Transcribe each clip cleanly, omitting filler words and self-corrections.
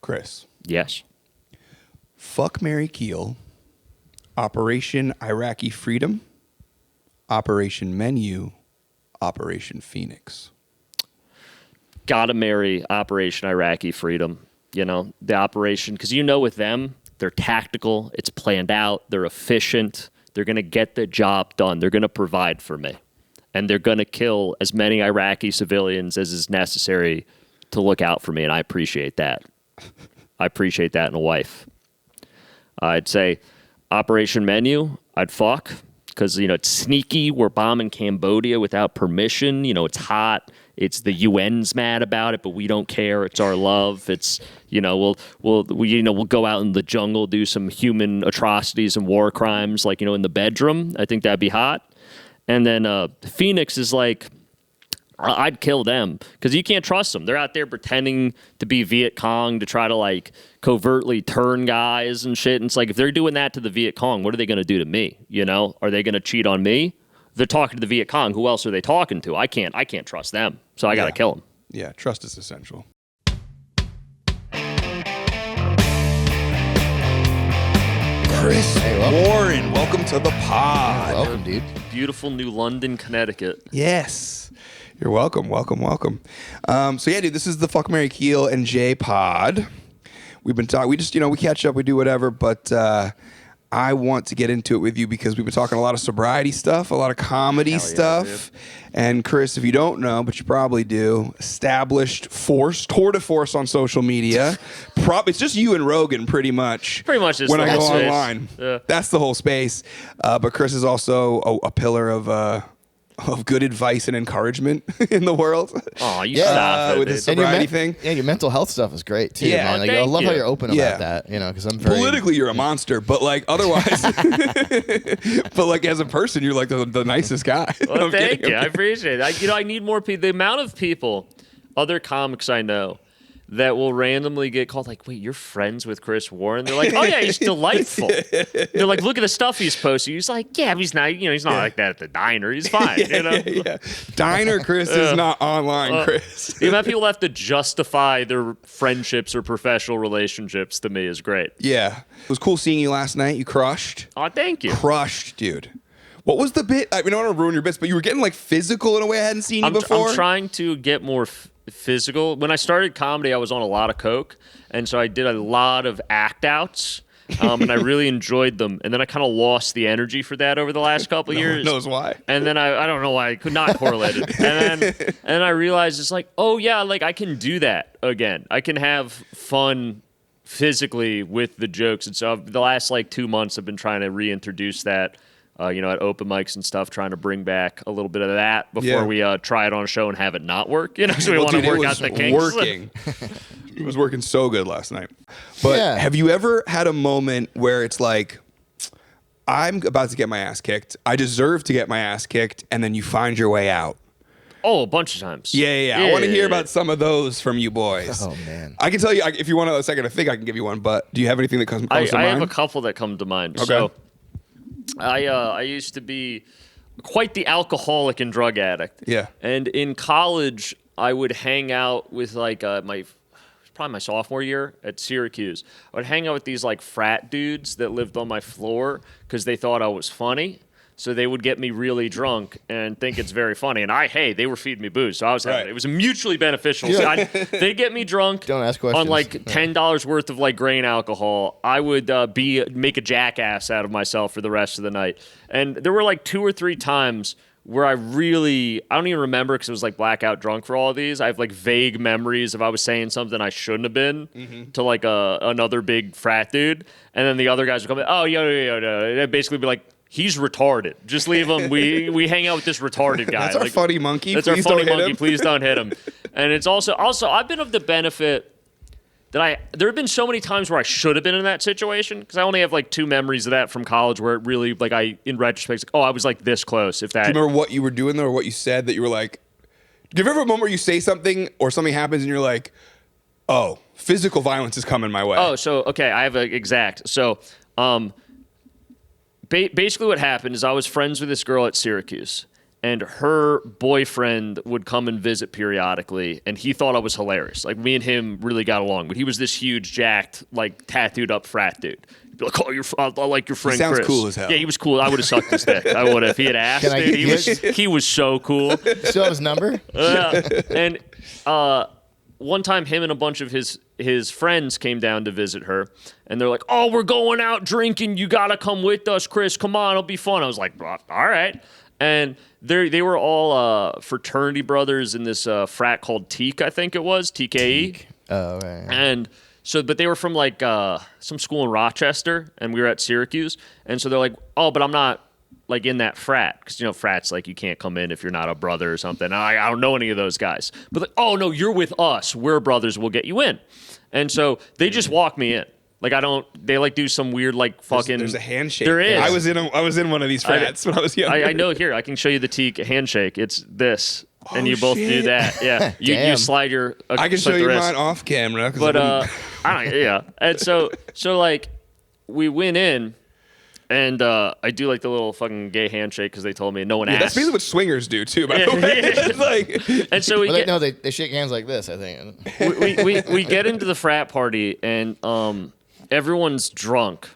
Chris. Yes. Fuck, marry, Keele. Operation Iraqi Freedom. Operation Menu. Operation Phoenix. Gotta marry Operation Iraqi Freedom. You know, the operation, because with them, they're tactical, it's planned out, they're efficient, they're going to get the job done, they're going to provide for me, and they're going to kill as many Iraqi civilians as is necessary to look out for me, and I appreciate that. I appreciate that in a wife. I'd say Operation Menu, I'd fuck, because, it's sneaky. We're bombing Cambodia without permission. It's hot. It's the UN's mad about it, but we don't care. It's our love. It's, we'll go out in the jungle, do some human atrocities and war crimes, like, in the bedroom. I think that'd be hot. And then Phoenix is like, I'd kill them because you can't trust them. They're out there pretending to be Viet Cong to try to like covertly turn guys and shit. And it's like, if they're doing that to the Viet Cong, what are they going to do to me? Are they going to cheat on me? They're talking to the Viet Cong. Who else are they talking to? I can't trust them. So I got to kill them. Yeah. Trust is essential. Chris Warren, welcome to the pod. Welcome, dude. Beautiful New London, Connecticut. Yes. You're welcome. So yeah, dude, this is the Fuck, Marry, Keele and Jay pod. We've been talking, we catch up, we do whatever, but I want to get into it with you because we've been talking a lot of sobriety stuff, a lot of comedy stuff. And Chris, if you don't know, but you probably do, established tour de force on social media. It's just you and Rogan pretty much. Pretty much just when I go space. online. Yeah. That's the whole space. But Chris is also a pillar of good advice and encouragement in the world. Oh, you stop with the sobriety thing. Yeah, your mental health stuff is great too, man. Like, I thank love you. how you're open about that. Because I'm very Politically, you're a monster, but like otherwise, but like as a person, you're like the nicest guy. Well, thank you. I appreciate it. I need more people. The amount of people, other comics I know, that will randomly get called like, wait, you're friends with Chris Warren? They're like, oh yeah, he's delightful. They're like, look at the stuff he's posting. He's like, yeah, he's not, he's not like that at the diner. He's fine. Diner Chris is not online Chris. The amount of people have to justify their friendships or professional relationships to me is great. Yeah. It was cool seeing you last night. You crushed. Oh, thank you. Crushed, dude. What was the bit? I don't want to ruin your bits, but you were getting like physical in a way I hadn't seen you before. I'm trying to get more physical. When I started comedy, I was on a lot of coke, and so I did a lot of act outs, and I really enjoyed them. And then I kind of lost the energy for that over the last couple of years. No one knows why. And then I don't know why, I could not correlate it. And then I realized it's like, oh yeah, like I can do that again. I can have fun physically with the jokes. And so the last like 2 months I've been trying to reintroduce that. At open mics and stuff, trying to bring back a little bit of that before we try it on a show and have it not work. So we want to work out the kinks. Working. It was working so good last night. But have you ever had a moment where it's like, I'm about to get my ass kicked, I deserve to get my ass kicked, and then you find your way out? Oh, a bunch of times. Yeah. I want to hear about some of those from you boys. Oh, man. I can tell you, if you want a second to think, I can give you one, but do you have anything that comes to mind? I have a couple that come to mind. Okay. So I used to be quite the alcoholic and drug addict. Yeah. And in college, I would hang out with like probably my sophomore year at Syracuse. I would hang out with these like frat dudes that lived on my floor because they thought I was funny. So they would get me really drunk and think it's very funny. And they were feeding me booze. So I was having it. It was mutually beneficial. So they'd get me drunk. Don't ask questions. On like $10 worth of like grain alcohol. I would make a jackass out of myself for the rest of the night. And there were like 2 or 3 times where I don't even remember because it was like blackout drunk for all of these. I have like vague memories of I was saying something I shouldn't have been to like another big frat dude. And then the other guys would come in, oh, yo. They'd basically be like, he's retarded. Just leave him. We hang out with this retarded guy. That's our funny monkey. That's Please our funny don't hit monkey. him. Please don't hit him. And it's also I've been of the benefit that there have been so many times where I should have been in that situation because I only have like 2 memories of that from college where it really like in retrospect, like, I was like this close. If that. Do you remember what you were doing though, or what you said that you were like? Do you ever have a moment where you say something or something happens and you're like, oh, physical violence is coming my way? Oh, so okay, I have an exact. So, basically what happened is I was friends with this girl at Syracuse, and her boyfriend would come and visit periodically, and he thought I was hilarious. Like, me and him really got along, but he was this huge, jacked, like, tattooed up frat dude. He'd be like, I like your friend Chris. He sounds cool as hell. Yeah, he was cool. I would have sucked his dick. I would have. If he had asked, dude. He was so cool. Still have his number? And one time, him and a bunch of his friends came down to visit her, and they're like, "Oh, we're going out drinking. You gotta come with us, Chris. Come on, it'll be fun." I was like, "All right." And they were all fraternity brothers in this frat called Teak, I think it was, TKE. Oh, right. And so, but they were from like some school in Rochester, and we were at Syracuse. And so they're like, "Oh, but I'm not like in that frat," because frats, like, you can't come in if you're not a brother or something. I don't know any of those guys. But like, "Oh no, you're with us. We're brothers. We'll get you in." And so they just walk me in. Like, they like do some weird, like, fucking. There's a handshake. There is. I was in one of these frats when I was young. I know. Here, I can show you the Teak handshake. It's this, and you both do that. Yeah, you slide your. I can show you mine off camera. But I don't. Yeah, and so like, we went in. And I do like the little fucking gay handshake because they told me no one asked. That's basically what swingers do too, by the way. It's like, and so they shake hands like this, I think. we get into the frat party, and everyone's drunk,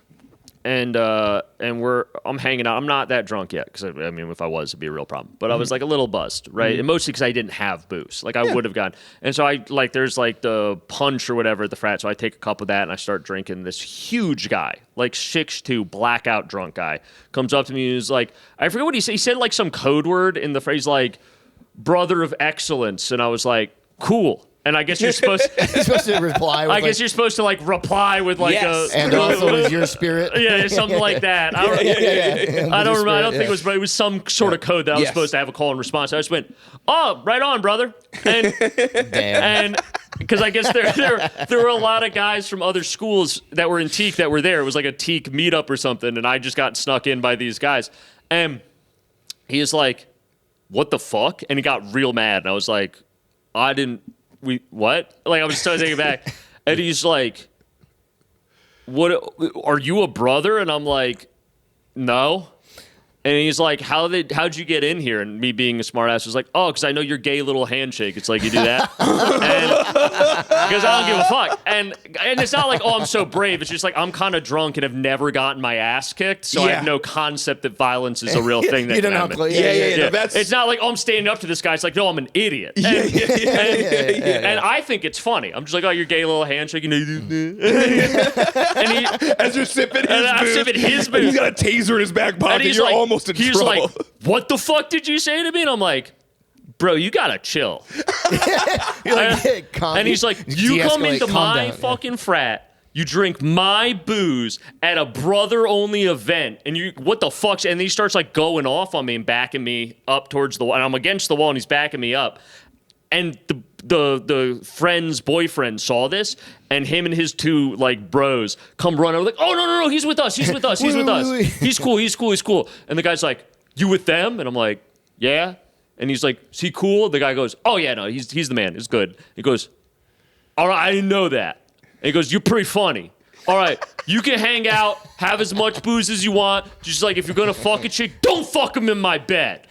and I'm hanging out. I'm not that drunk yet because I mean, if I was, it'd be a real problem. But I was like a little buzzed, right? And mostly because I didn't have booze. Like, I would have gone. And so I like, there's like the punch or whatever at the frat. So I take a cup of that and I start drinking. This huge guy, like 6'2", blackout drunk guy, comes up to me and he's like, I forget what he said. He said like some code word in the phrase like "brother of excellence," and I was like, "Cool." And I guess you're supposed to reply with, I guess you're supposed to like reply with like yes. And also is your spirit. Yeah, something like that. I don't remember. I don't think it was, but it was some sort of code that I was supposed to have a call and response. I just went, "Oh, right on, brother." And damn. And because I guess there were a lot of guys from other schools that were in Teak that were there. It was like a Teak meetup or something, and I just got snuck in by these guys. And he was like, "What the fuck?" And he got real mad. And I was like, what? Like, I was trying to take it back. And he's like, "What? Are you a brother?" And I'm like, "No." And he's like, how'd you get in here? And me being a smartass was like, "Oh, because I know your gay little handshake." It's like, you do that? Because I don't give a fuck. And it's not like, "Oh, I'm so brave." It's just like, I'm kind of drunk and have never gotten my ass kicked, so I have no concept that violence is a real thing that can happen. Yeah. It's not like, "Oh, I'm standing up to this guy." It's like, "No, I'm an idiot." And I think it's funny. I'm just like, "Oh, your gay little handshake." And as you're sipping his booze. He's got a taser in his back pocket. You're like, almost in trouble. He's like, "What the fuck did you say to me?" And I'm like, "Bro, you gotta chill." You're like, "Hey, and he's like, "You come into my fucking frat, you drink my booze at a brother-only event, and you, what the fuck?" And then he starts like going off on me and backing me up towards the wall, and I'm against the wall, and he's backing me up. And the friend's boyfriend saw this, and him and his two like bros come running. Like, "Oh no, he's with us. He's with us. He's cool." And the guy's like, "You with them?" And I'm like, "Yeah." And he's like, "Is he cool?" The guy goes, "Oh yeah, no, he's the man. It's good." He goes, "All right, I didn't know that." And he goes, "You're pretty funny. All right, you can hang out, have as much booze as you want. Just like, if you're gonna fuck a chick, don't fuck him in my bed."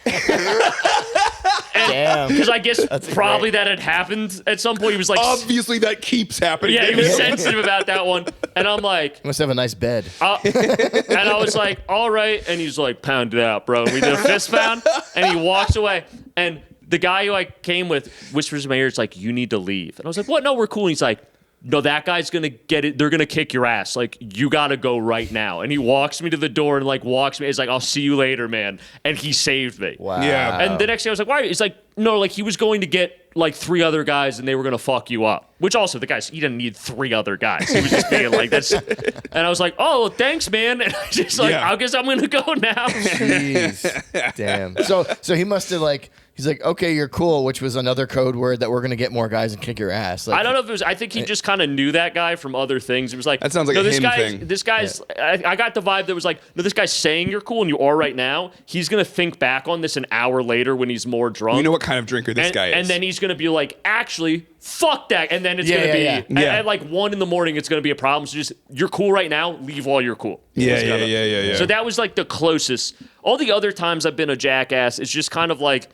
Damn. Because I guess probably that had happened at some point. He was like, obviously that keeps happening. Yeah, he was sensitive about that one. And I'm like, "Must have a nice bed." And I was like, "All right." And he's like, "Pound it out, bro." And we did a fist pound, and he walks away. And the guy who I came with whispers in my ear, it's like, "You need to leave." And I was like, "What? No, we're cool." And he's like, "No, that guy's gonna get it. They're gonna kick your ass. Like, you gotta go right now." And he walks me to the door and like walks me. He's like, "I'll see you later, man." And he saved me. Wow. Yeah. And the next day I was like, "Why?" He's like, "No, like he was going to get like 3 other guys and they were gonna fuck you up." Which also, the guys, he didn't need 3 other guys. He was just being like, "That's." And I was like, "Oh, well, thanks, man." And I just like, I guess I'm gonna go now. Jeez. Damn. So he must have like. He's like, "Okay, you're cool," which was another code word that we're going to get more guys and kick your ass. Like, I don't know if it was, I think he just kind of knew that guy from other things. It was like, that sounds like a him thing. This guy's, I got the vibe that was like, "No, this guy's saying you're cool and you are right now. He's going to think back on this an hour later when he's more drunk. You know what kind of drinker this guy is." And then he's going to be like, "Actually, fuck that." And then it's going to be, at like 1 a.m, it's going to be a problem. So just, you're cool right now, leave while you're cool. Yeah. So that was like the closest. All the other times I've been a jackass, it's just kind of like,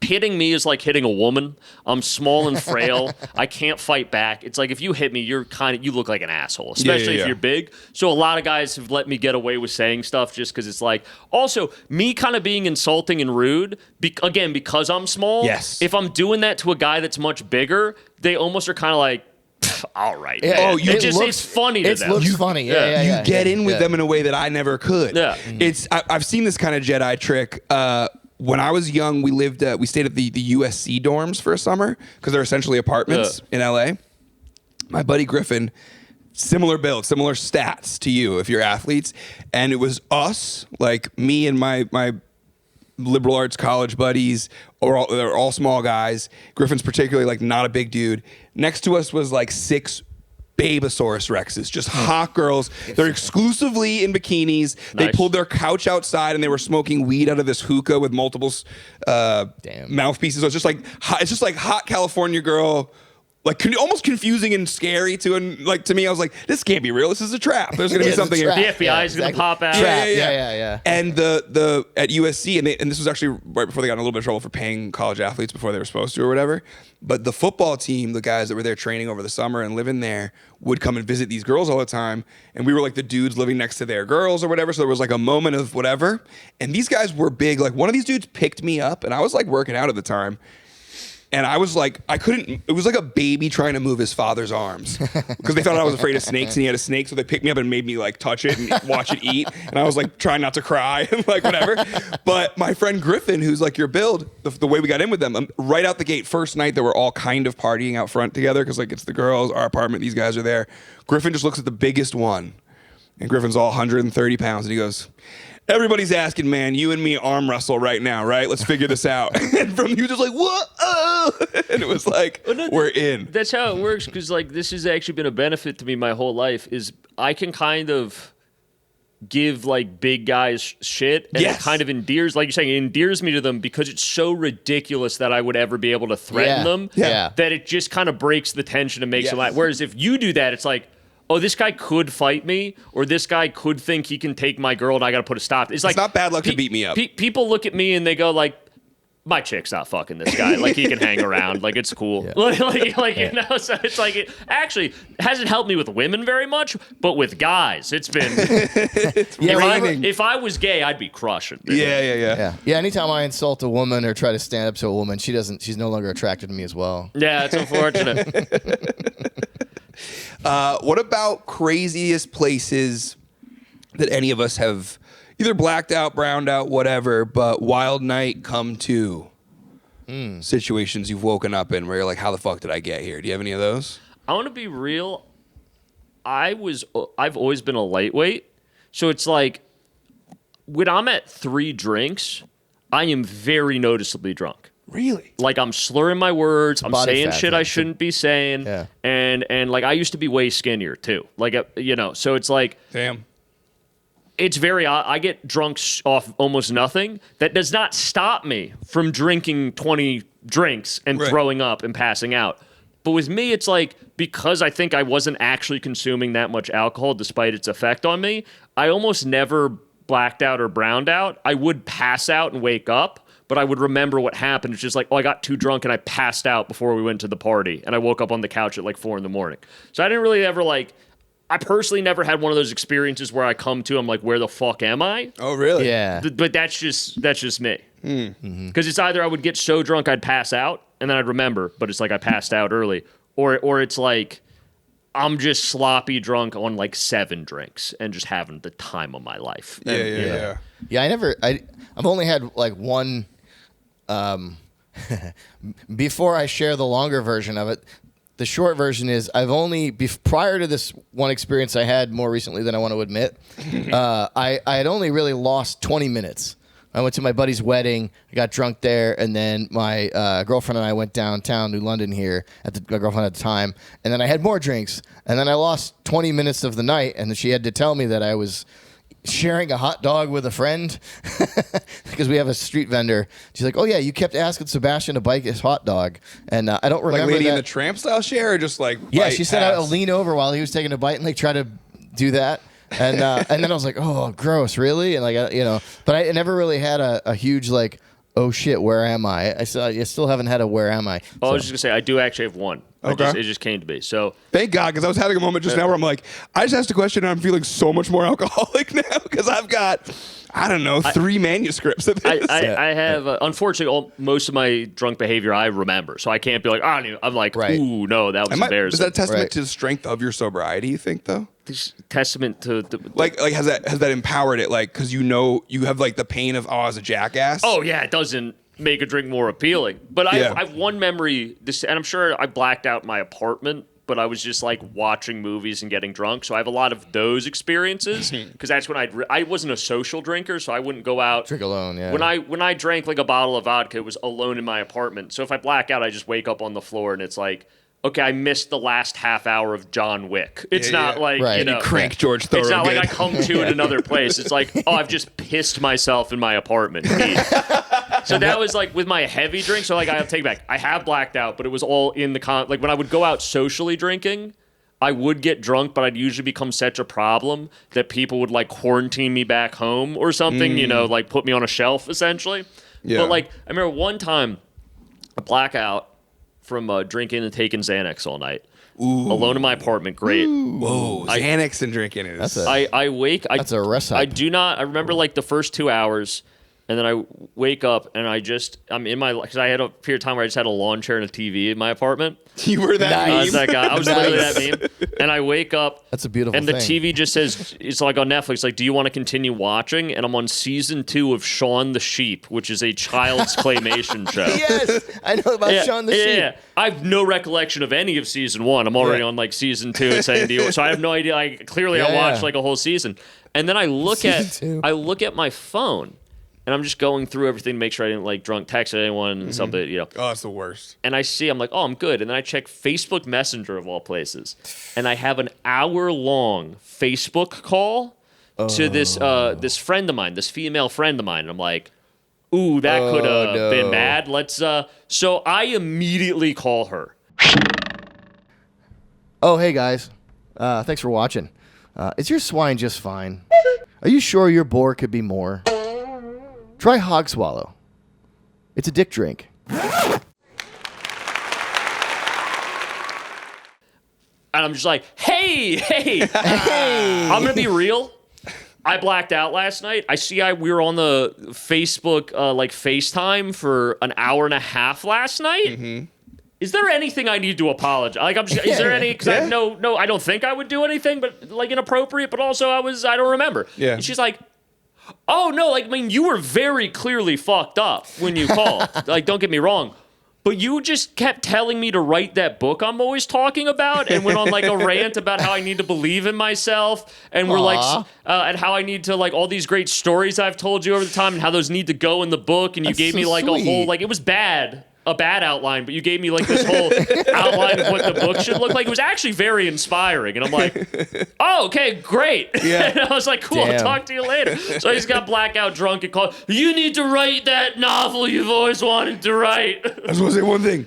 hitting me is like hitting a woman. I'm small and frail. I can't fight back. It's like if you hit me, you look like an asshole, especially if you're big. So a lot of guys have let me get away with saying stuff just because it's like, also me kind of being insulting and rude, again, because I'm small. Yes. If I'm doing that to a guy that's much bigger, they almost are kind of like, all right. Yeah, Oh, it's funny to them. It looks funny. Yeah. You get in with them in a way that I never could. Yeah. I've seen this kind of Jedi trick. When I was young, we stayed at the USC dorms for a summer because they're essentially apartments in LA. My buddy Griffin, similar build, similar stats to you if you're athletes, and it was us, like me and my liberal arts college buddies, they're all small guys. Griffin's particularly like not a big dude. Next to us was like 6 Babosaurus Rexes, just hot girls. They're exclusively in bikinis. They pulled their couch outside and they were smoking weed out of this hookah with multiple mouthpieces. So it's just like hot California girl, like almost confusing and scary to me. I was like, this can't be real. This is a trap. There's gonna be something here. The FBI is gonna pop out. Yeah. And the at USC, and this was actually right before they got in a little bit of trouble for paying college athletes before they were supposed to or whatever. But the football team, the guys that were there training over the summer and living there, would come and visit these girls all the time. And we were like the dudes living next to their girls or whatever. So there was like a moment of whatever. And these guys were big. Like one of these dudes picked me up, and I was like working out at the time. And I was like, it was like a baby trying to move his father's arms because they found out I was afraid of snakes and he had a snake. So they picked me up and made me like touch it and watch it eat. And I was like trying not to cry and like whatever. But my friend Griffin, who's like your build, the way we got in with them, right out the gate, first night, they were all kind of partying out front together because like it's the girls, our apartment, these guys are there. Griffin just looks at the biggest one. And Griffin's all 130 pounds. And he goes, everybody's asking, man, you and me arm wrestle right now, right? Let's figure this out. And from you just like, what? Oh. And it was like, we're in. That's how it works, because like this has actually been a benefit to me my whole life, is I can kind of give like big guys shit, and it kind of endears, like you're saying, it endears me to them because it's so ridiculous that I would ever be able to threaten them that it just kind of breaks the tension and makes them laugh. Whereas if you do that, it's like, oh, this guy could fight me, or this guy could think he can take my girl and I got to put a stop. It's like, not bad luck to beat me up. People look at me and they go like, my chick's not fucking this guy. Like, he can hang around. Like, it's cool. You know, so it's like, it actually hasn't helped me with women very much, but with guys, it's been. If I was gay, I'd be crushing. Yeah. Anytime I insult a woman or try to stand up to a woman, she's no longer attracted to me as well. Yeah, it's unfortunate. What about craziest places that any of us have either blacked out, browned out, whatever, but wild night come to situations you've woken up in where you're like, how the fuck did I get here? Do you have any of those? I want to be real. I've always been a lightweight. So it's like when I'm at 3 drinks, I am very noticeably drunk. Really? Like I'm slurring my words. I'm saying shit I thing. shouldn't be saying. Yeah. And like I used to be way skinnier too. Like, so it's like. Damn. It's very odd. I get drunk off almost nothing. That does not stop me from drinking 20 drinks and throwing up and passing out. But with me, it's like, because I think I wasn't actually consuming that much alcohol despite its effect on me, I almost never blacked out or browned out. I would pass out and wake up, but I would remember what happened. It's just like, oh, I got too drunk and I passed out before we went to the party. And I woke up on the couch at like 4 a.m. So I didn't really ever I personally never had one of those experiences where I come to, I'm like, where the fuck am I? Oh, really? Yeah. But that's just me. Because it's either I would get so drunk I'd pass out, and then I'd remember, but it's like I passed out early. Or it's like I'm just sloppy drunk on like 7 drinks and just having the time of my life. Yeah. Yeah, I've only had like one, before I share the longer version of it. The short version is I've only, prior to this one experience I had more recently than I want to admit, I had only really lost 20 minutes. I went to my buddy's wedding, I got drunk there, and then my girlfriend and I went downtown New London here, my girlfriend at the time, and then I had more drinks, and then I lost 20 minutes of the night, and then she had to tell me that I was sharing a hot dog with a friend because we have a street vendor. She's like, oh yeah, you kept asking Sebastian to bite his hot dog, and I don't remember like Lady that. in the Tramp style share, or just like she said I'll lean over while he was taking a bite and like try to do that. And then I was like, oh, gross, really? And but I never really had a huge like, oh shit, where am I? I still haven't had a where am I. Oh, I was just gonna say I do actually have one. Okay. It just came to me. So thank God, because I was having a moment just now where I'm like, I just asked a question and I'm feeling so much more alcoholic now because I've got, I don't know, 3 manuscripts of this. I have, unfortunately, most of my drunk behavior I remember. So I can't be like, I'm like, ooh, no, that was embarrassing. Is that a testament to the strength of your sobriety, you think, though? Testament to like has that empowered it, like, because you have like the pain of, I was a jackass? Oh yeah, it doesn't make a drink more appealing. But I have one memory, and I'm sure I blacked out my apartment, but I was just like watching movies and getting drunk. So I have a lot of those experiences because that's when I wasn't a social drinker, so I wouldn't go out. Drink alone, yeah. When I drank like a bottle of vodka, it was alone in my apartment. So if I black out, I just wake up on the floor and it's like, okay, I missed the last half hour of John Wick. It's not like, you crank George Thorogood. It's not like I come to in another place. It's like, oh, I've just pissed myself in my apartment. So that was like with my heavy drink. So like I'll take it back. I have blacked out, but it was all in the like when I would go out socially drinking, I would get drunk, but I'd usually become such a problem that people would like quarantine me back home or something, like put me on a shelf essentially. Yeah. But like I remember one time a blackout from drinking and taking Xanax all night. Ooh. Alone in my apartment, great. Ooh. Whoa, Xanax and drinking is... I wake... That's a recipe. I do not... I remember like the first 2 hours, and then I wake up, and I'm in my... Because I had a period of time where I just had a lawn chair and a TV in my apartment. You were that meme? I was that guy. I was literally that meme. And I wake up... That's a beautiful and thing. And the TV just says... It's like on Netflix, like, do you want to continue watching? And I'm on season 2 of Shaun the Sheep, which is a child's claymation show. Yes! I know about Shaun the Sheep. Yeah. I have no recollection of any of season 1. I'm already on like season 2 and saying, so I have no idea. I watched like a whole season. And then I look at my phone. And I'm just going through everything to make sure I didn't like drunk text anyone and something, Oh, it's the worst. And I see, I'm like, oh, I'm good. And then I check Facebook Messenger of all places. And I have an hour-long Facebook call to this friend of mine, this female friend of mine. And I'm like, ooh, that could have been bad. Let's, so I immediately call her. Oh, hey guys. Thanks for watching. Is your swine just fine? Are you sure your boar could be more? Try Hog Swallow. It's a dick drink. And I'm just like, hey. I'm going to be real. I blacked out last night. We were on the Facebook, like FaceTime for an hour and a half last night. Mm-hmm. Is there anything I need to apologize? Like, is there any? Because I don't think I would do anything, but like inappropriate. But also, I don't remember. Yeah. And she's like, oh no, like I mean, you were very clearly fucked up when you called. Like, don't get me wrong. But you just kept telling me to write that book I'm always talking about and went on like a rant about how I need to believe in myself and we're like, and how I need to like all these great stories I've told you over the time and how those need to go in the book. And you gave me like a whole, like it was a bad outline, but you gave me like this whole outline of what the book should look like. It was actually very inspiring. And I'm like, oh, okay, great. Yeah. And I was like, cool, I'll talk to you later. So I just got blackout drunk and called, you need to write that novel you've always wanted to write. I just want to say one thing.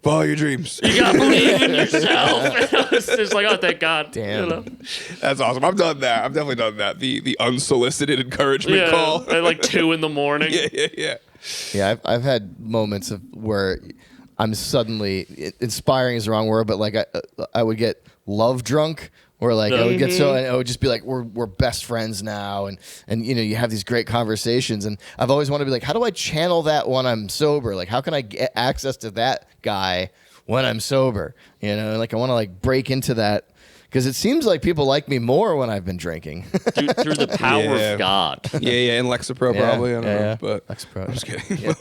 Follow your dreams. You got to believe in yourself. And I was just like, oh, thank God. Damn. That's awesome. I've done that. I've definitely done that. The unsolicited encouragement call. At like 2 a.m. Yeah. Yeah, I've had moments of where I'm suddenly inspiring is the wrong word, but like I would get love drunk, or like I would get and I would just be like, we're best friends now, and you have these great conversations, and I've always wanted to be like, how do I channel that when I'm sober? Like, how can I get access to that guy when I'm sober? Like I want to like break into that. Because it seems like people like me more when I've been drinking. through the power of God. Yeah, and Lexapro probably. I don't know, but Lexapro. I'm just kidding.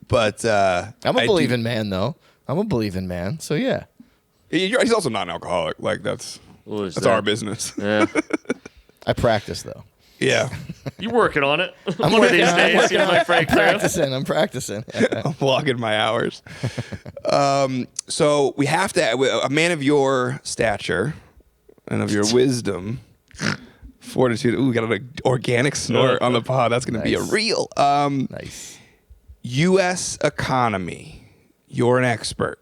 But I'm a believing man, though. I'm a believing man. So yeah. He's also not an alcoholic. Like that's our business. Yeah. I practice though. Yeah. You're working on it. I'm one of these days. I'm practicing. I'm logging my hours. So we have to, a man of your stature and of your wisdom, fortitude. Ooh, we got an organic snort on the pod. That's going to be a real. Nice. U.S. economy. You're an expert.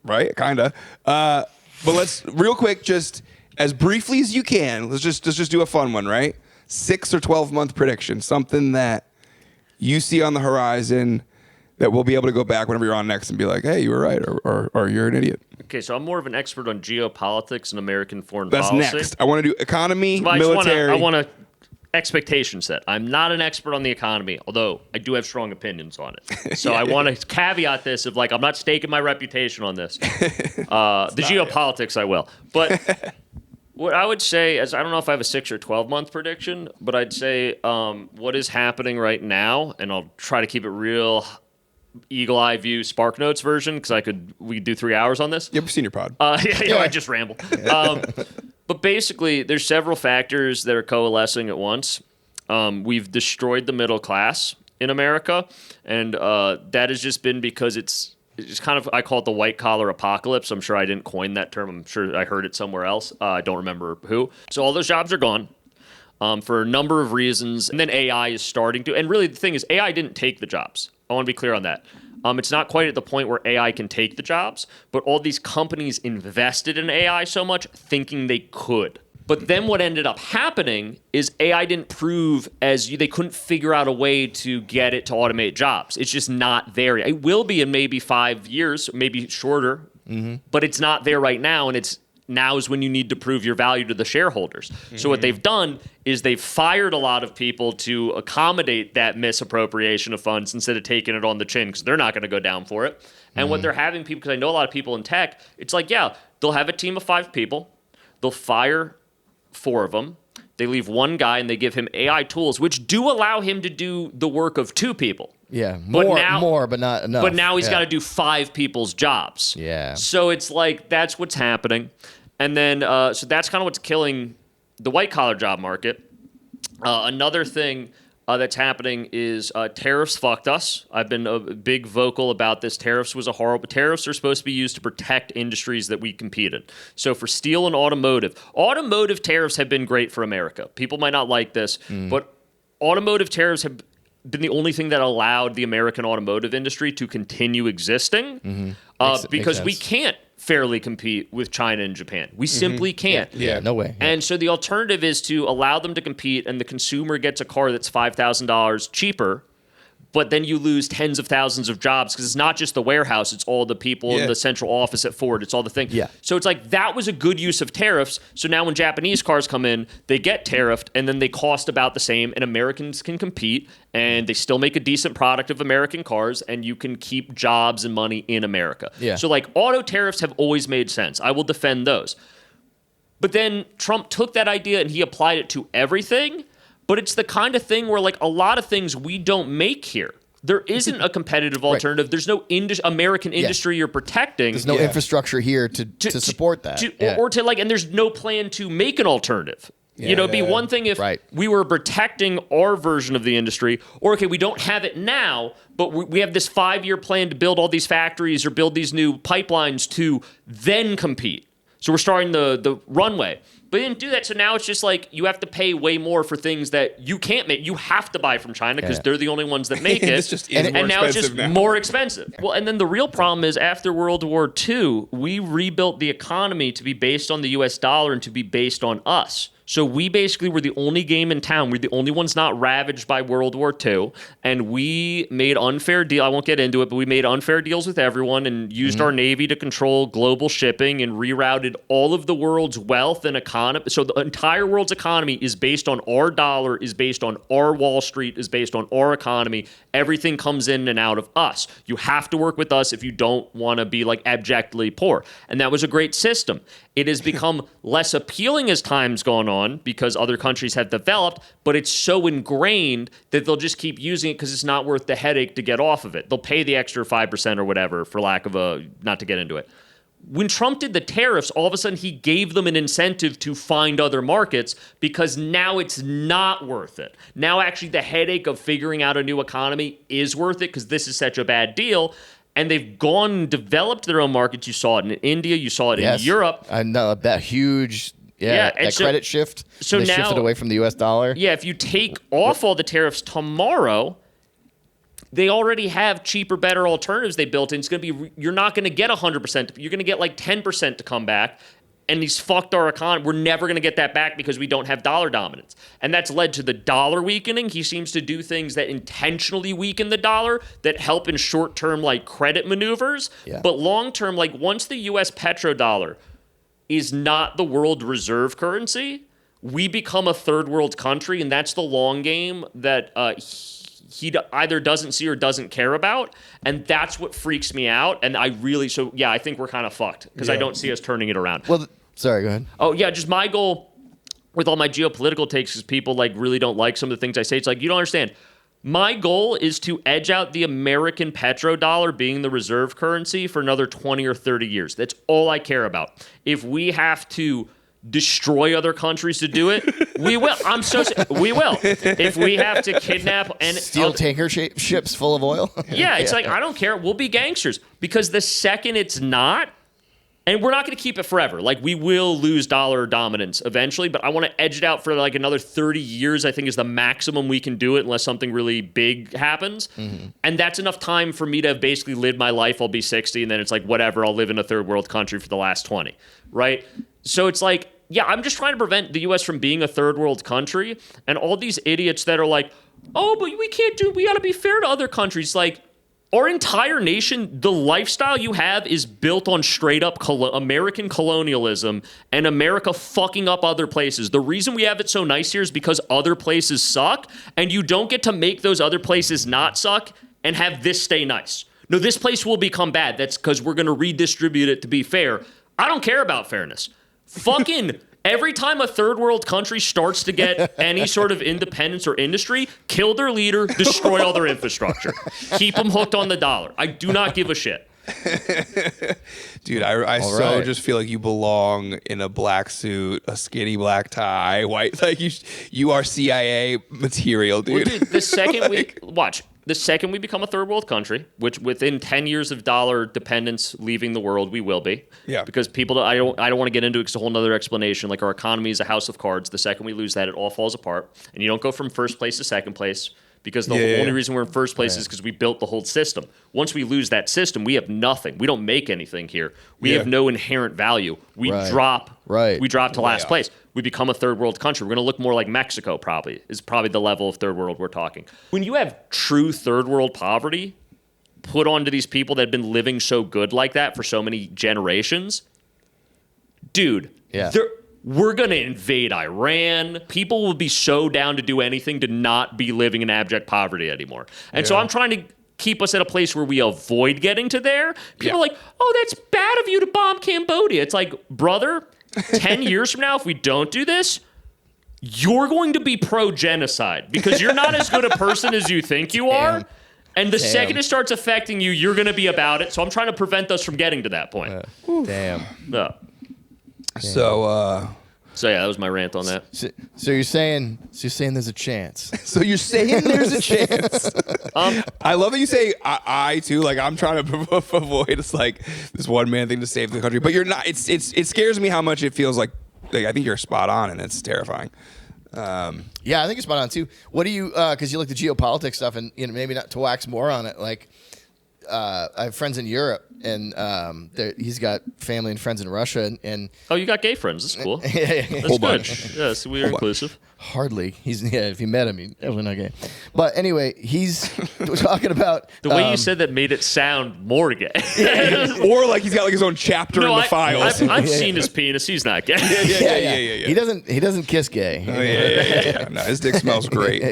Right? Kind of. But let's, real quick, just as briefly as you can, let's just do a fun one, right? 6 or 12 month prediction, something that you see on the horizon that we'll be able to go back whenever you're on next and be like, hey, you were right, or you're an idiot. Okay, so I'm more of an expert on geopolitics and American foreign That's policy. next. I want to do economy, But military. I want to expectation set. I'm not an expert on the economy, although I do have strong opinions on it. So I want to caveat this of like, I'm not staking my reputation on this. The geopolitics I will. But what I would say is, I don't know if I have a 6 or 12 month prediction, but I'd say what is happening right now, and I'll try to keep it real eagle eye view Spark Notes version because we could do 3 hours on this. You ever seen your pod? I just ramble. But basically, there's several factors that are coalescing at once. We've destroyed the middle class in America, and that has just been because it's kind of, I call it the white collar apocalypse. I'm sure I didn't coin that term. I'm sure I heard it somewhere else. I don't remember who. So all those jobs are gone for a number of reasons. And then AI is starting to, and really the thing is AI didn't take the jobs. I want to be clear on that. It's not quite at the point where AI can take the jobs, but all these companies invested in AI so much thinking they could. But then what ended up happening is AI didn't prove they couldn't figure out a way to get it to automate jobs. It's just not there yet. It will be in maybe 5 years, maybe shorter, but it's not there right now, and now is when you need to prove your value to the shareholders. So what they've done is they've fired a lot of people to accommodate that misappropriation of funds instead of taking it on the chin because they're not going to go down for it. And what they're having people, because I know a lot of people in tech, it's like, yeah, they'll have a team of 5 people. They'll fire 4 of them. They leave 1 guy and they give him AI tools, which do allow him to do the work of 2 people. Yeah, more, but not enough. But now he's got to do 5 people's jobs. Yeah. So it's like, that's what's happening. And then, so that's kind of what's killing the white-collar job market. Another thing that's happening is tariffs fucked us. I've been a big vocal about this. Tariffs are supposed to be used to protect industries that we compete in. So for steel and automotive tariffs have been great for America. People might not like this, but automotive tariffs have been the only thing that allowed the American automotive industry to continue existing because we can't fairly compete with China and Japan. We simply can't. Yeah, no way. Yeah. And so the alternative is to allow them to compete, and the consumer gets a car that's $5,000 cheaper, but then you lose tens of thousands of jobs because it's not just the warehouse, it's all the people in the central office at Ford, it's all the thing. Yeah. So it's like that was a good use of tariffs. So now when Japanese cars come in, they get tariffed and then they cost about the same, and Americans can compete and they still make a decent product of American cars, and you can keep jobs and money in America. Yeah. So like auto tariffs have always made sense. I will defend those. But then Trump took that idea and he applied it to everything. But it's the kind of thing where like a lot of things we don't make here. There isn't a competitive alternative. There's no American industry you're protecting. There's no infrastructure here to support that. And there's no plan to make an alternative. It'd be one thing if we were protecting our version of the industry, or okay, we don't have it now, but we have this 5-year plan to build all these factories or build these new pipelines to then compete. So we're starting the runway. But they didn't do that, so now it's just like you have to pay way more for things that you can't make. You have to buy from China because they're the only ones that make it. And now it's just more expensive. Well, and then the real problem is after World War II, we rebuilt the economy to be based on the U.S. dollar and to be based on us. So we basically were the only game in town. We're the only ones not ravaged by World War II. And we made unfair deals. I won't get into it, but we made unfair deals with everyone and used our Navy to control global shipping and rerouted all of the world's wealth and economy. So the entire world's economy is based on our dollar, is based on our Wall Street, is based on our economy. Everything comes in and out of us. You have to work with us if you don't want to be like abjectly poor. And that was a great system. It has become less appealing as time's gone on because other countries have developed, but it's so ingrained that they'll just keep using it because it's not worth the headache to get off of it. They'll pay the extra 5% or whatever for lack of not to get into it. When Trump did the tariffs, all of a sudden he gave them an incentive to find other markets because now it's not worth it. Now actually the headache of figuring out a new economy is worth it because this is such a bad deal. And they've gone and developed their own markets. You saw it in India. You saw it in Europe. I know that huge, that credit shift. So they shifted away from the U.S. dollar. Yeah, if you take off all the tariffs tomorrow, they already have cheaper, better alternatives they built in. It's going to be, you're not going to get 100%. You're going to get like 10% to come back. and he's fucked our economy. We're never going to get that back because we don't have dollar dominance. And that's led to the dollar weakening. He seems to do things that intentionally weaken the dollar that help in short-term like credit maneuvers. Yeah. But long-term, like once the U.S. petrodollar is not the world reserve currency, we become a third world country, and that's the long game that he either doesn't see or doesn't care about, and that's what freaks me out. And I think we're kind of fucked because I don't see us turning it around. Well, sorry, go ahead. Oh yeah, just my goal with all my geopolitical takes is people like really don't like some of the things I say. It's like, you don't understand. My goal is to edge out the American petrodollar being the reserve currency for another 20 or 30 years. That's all I care about. If we have to destroy other countries to do it, we will. We will. If we have to kidnap and Steel tanker ships full of oil. yeah, it's like, I don't care. We'll be gangsters because the second it's not, and we're not going to keep it forever. Like, we will lose dollar dominance eventually, but I want to edge it out for like another 30 years, I think is the maximum we can do it unless something really big happens. Mm-hmm. And that's enough time for me to have basically lived my life. I'll be 60, and then it's like, whatever, I'll live in a third world country for the last 20, right? So it's like, yeah, I'm just trying to prevent the U.S. from being a third world country. And all these idiots that are like, oh, but we got to be fair to other countries. Like, our entire nation, the lifestyle you have is built on straight up American colonialism and America fucking up other places. The reason we have it so nice here is because other places suck, and you don't get to make those other places not suck and have this stay nice. No, this place will become bad. That's because we're going to redistribute it to be fair. I don't care about fairness. Fucking every time a third world country starts to get any sort of independence or industry, kill their leader, destroy all their infrastructure. Keep them hooked on the dollar. I do not give a shit. Dude, I just feel like you belong in a black suit, a skinny black tie, white. Like you are CIA material, dude. Well, dude, the second we become a third world country, which within 10 years of dollar dependence leaving the world, we will be. Yeah. Because I don't want to get into it because it's a whole nother explanation. Like, our economy is a house of cards. The second we lose that, it all falls apart. And you don't go from first place to second place because the only reason we're in first place is because we built the whole system. Once we lose that system, we have nothing. We don't make anything here. We have no inherent value. We drop to last place. We become a third world country. We're going to look more like Mexico is probably the level of third world we're talking. When you have true third world poverty put onto these people that have been living so good like that for so many generations, dude, we're going to invade Iran. People will be so down to do anything to not be living in abject poverty anymore. And so I'm trying to keep us at a place where we avoid getting to there. People are like, oh, that's bad of you to bomb Cambodia. It's like, brother, 10 years from now, if we don't do this, you're going to be pro-genocide because you're not as good a person as you think you are. And the second it starts affecting you, you're going to be about it. So I'm trying to prevent us from getting to that point. Damn. So yeah, that was my rant on that. So you're saying there's a chance. So you're saying there's a chance. I love that you say I too. Like, I'm trying to avoid it's like this one man thing to save the country, but you're not. It scares me how much it feels like I think you're spot on, and it's terrifying. Yeah, I think you're spot on too. What do you? Because you like the geopolitics stuff, and maybe not to wax more on it. Like, I have friends in Europe, and he's got family and friends in Russia, and oh, you got gay friends. That's cool. That's good. Bunch. Yes, we are inclusive. Hardly. If you met him, he's definitely not gay. But anyway, he's talking about the way you said that made it sound more gay. Or like he's got like his own chapter in the files. I've seen his penis. He's not gay. Yeah. He doesn't kiss gay. Oh, yeah. No, his dick smells great.